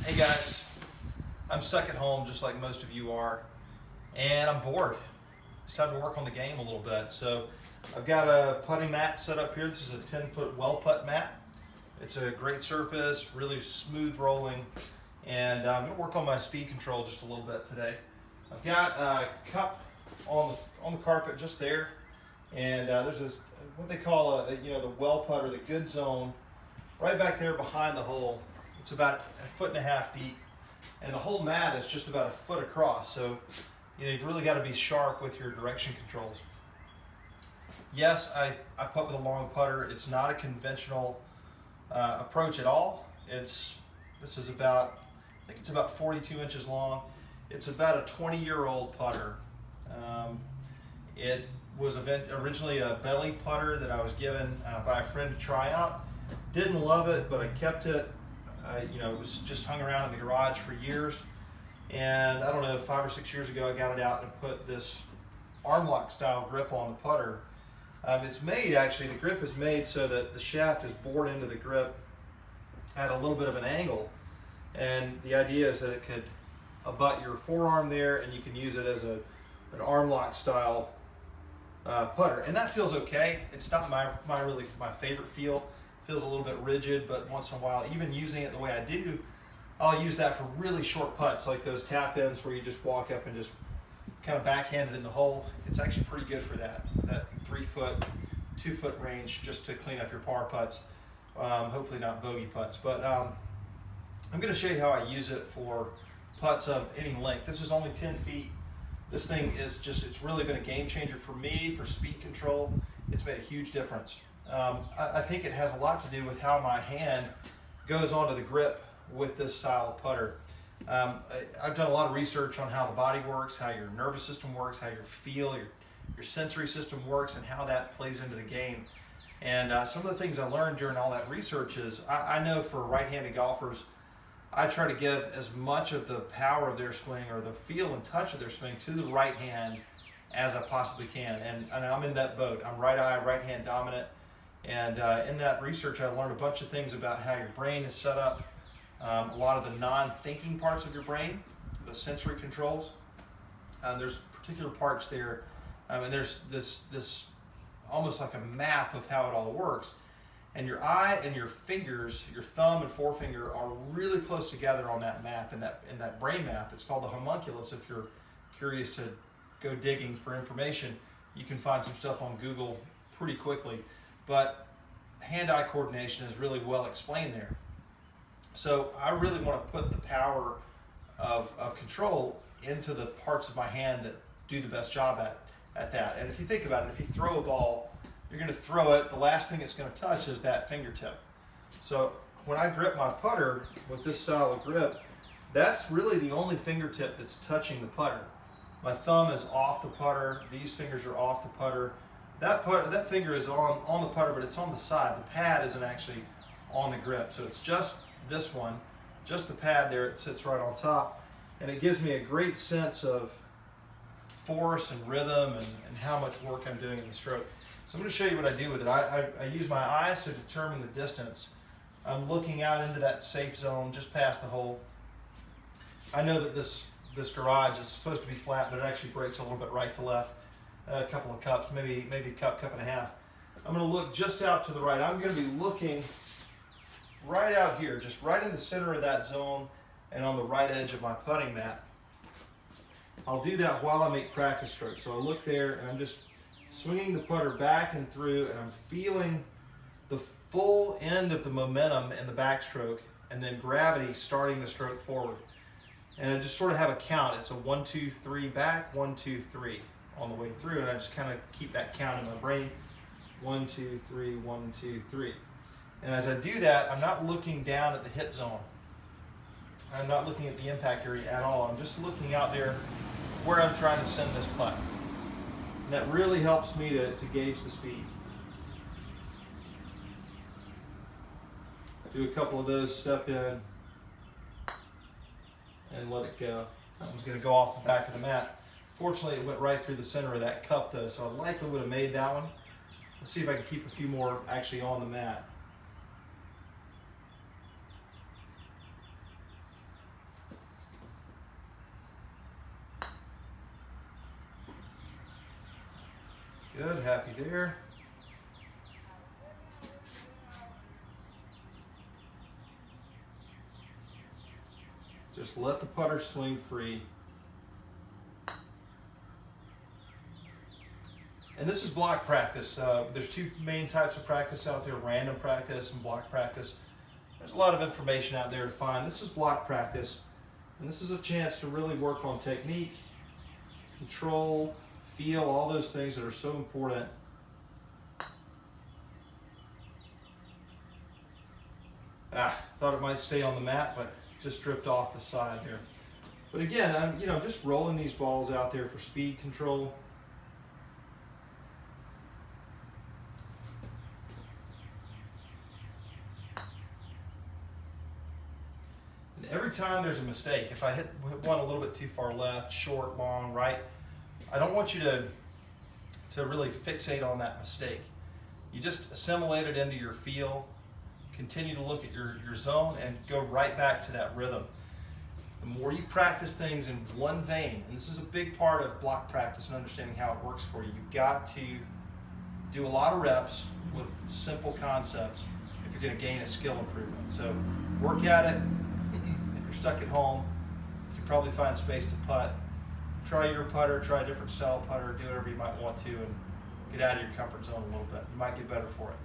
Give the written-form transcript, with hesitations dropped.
Hey guys, I'm stuck at home just like most of you are, and I'm bored. It's time to work on the game a little bit. So I've got a putting mat set up here. This is a 10-foot well putt mat. It's a great surface, really smooth rolling, and I'm gonna work on my speed control just a little bit today. I've got a cup on the carpet just there, and there's this what they call the well putt or the good zone right back there behind the hole. It's about 1.5 feet deep, and the whole mat is just about 1 foot across. So you've really got to be sharp with your direction controls. Yes, I putt with a long putter. It's not a conventional approach at all. This is about, I think it's about 42 inches long. It's about a 20-year-old putter. It was originally a belly putter that I was given by a friend to try out. Didn't love it, but I kept it. It was just hung around in the garage for years. And I don't know, 5 or 6 years ago, I got it out and put this arm lock style grip on the putter. It's made, actually, the grip is made so that the shaft is bored into the grip at a little bit of an angle. And the idea is that it could abut your forearm there, and you can use it as an arm lock style putter. And that feels okay. It's not my favorite feel. Feels a little bit rigid, but once in a while, even using it the way I do, I'll use that for really short putts, like those tap ins where you just walk up and just kind of backhand it in the hole. It's actually pretty good for that 3 foot, 2 foot range, just to clean up your par putts. Hopefully not bogey putts, but I'm going to show you how I use it for putts of any length. This is only 10 feet. This thing is it's really been a game changer for me for speed control. It's made a huge difference. I think it has a lot to do with how my hand goes onto the grip with this style of putter. I've done a lot of research on how the body works, how your nervous system works, how your feel, your sensory system works, and how that plays into the game. And some of the things I learned during all that research is I know for right-handed golfers, I try to give as much of the power of their swing or the feel and touch of their swing to the right hand as I possibly can. And I'm in that boat. I'm right eye, right hand dominant. And in that research, I learned a bunch of things about how your brain is set up, a lot of the non-thinking parts of your brain, the sensory controls. There's particular parts there, and there's this almost like a map of how it all works. And your eye and your fingers, your thumb and forefinger, are really close together on that map, in that brain map. It's called the homunculus. If you're curious to go digging for information, you can find some stuff on Google pretty quickly. But hand-eye coordination is really well explained there. So I really want to put the power of control into the parts of my hand that do the best job at that. And if you think about it, if you throw a ball, you're going to throw it, the last thing it's going to touch is that fingertip. So when I grip my putter with this style of grip, that's really the only fingertip that's touching the putter. My thumb is off the putter, these fingers are off the putter. That finger is on the putter, but it's on the side. The pad isn't actually on the grip. So it's just this one, just the pad there, it sits right on top. And it gives me a great sense of force and rhythm and how much work I'm doing in the stroke. So I'm going to show you what I do with it. I use my eyes to determine the distance. I'm looking out into that safe zone just past the hole. I know that this garage is supposed to be flat, but it actually breaks a little bit right to left. A couple of cups, maybe a cup and a half. I'm going to look just out to the right. I'm going to be looking right out here, just right in the center of that zone and on the right edge of my putting mat. I'll do that while I make practice strokes. So I look there and I'm just swinging the putter back and through, and I'm feeling the full end of the momentum in the backstroke, and then gravity starting the stroke forward. And I just sort of have a count. It's a 1, 2, 3 back, 1, 2, 3 on the way through, and I just kind of keep that count in my brain. 1, 2, 3, 1, 2, 3. And as I do that, I'm not looking down at the hit zone. I'm not looking at the impact area at all. I'm just looking out there where I'm trying to send this putt. And that really helps me to gauge the speed. Do a couple of those, step in, and let it go. That one's going to go off the back of the mat. Fortunately, it went right through the center of that cup though, so I likely would have made that one. Let's see if I can keep a few more actually on the mat. Good, happy there. Just let the putter swing free. And this is block practice. There's two main types of practice out there, random practice and block practice. There's a lot of information out there to find. This is block practice, and this is a chance to really work on technique, control, feel, all those things that are so important. Thought it might stay on the mat, but just dripped off the side here. But again, I'm just rolling these balls out there for speed control. And every time there's a mistake, if I hit one a little bit too far left, short, long, right, I don't want you to really fixate on that mistake. You just assimilate it into your feel, continue to look at your zone, and go right back to that rhythm. The more you practice things in one vein, and this is a big part of block practice and understanding how it works for you, you've got to do a lot of reps with simple concepts if you're going to gain a skill improvement. So work at it. If you're stuck at home, you can probably find space to putt. Try your putter, try a different style putter, do whatever you might want to, and get out of your comfort zone a little bit. You might get better for it.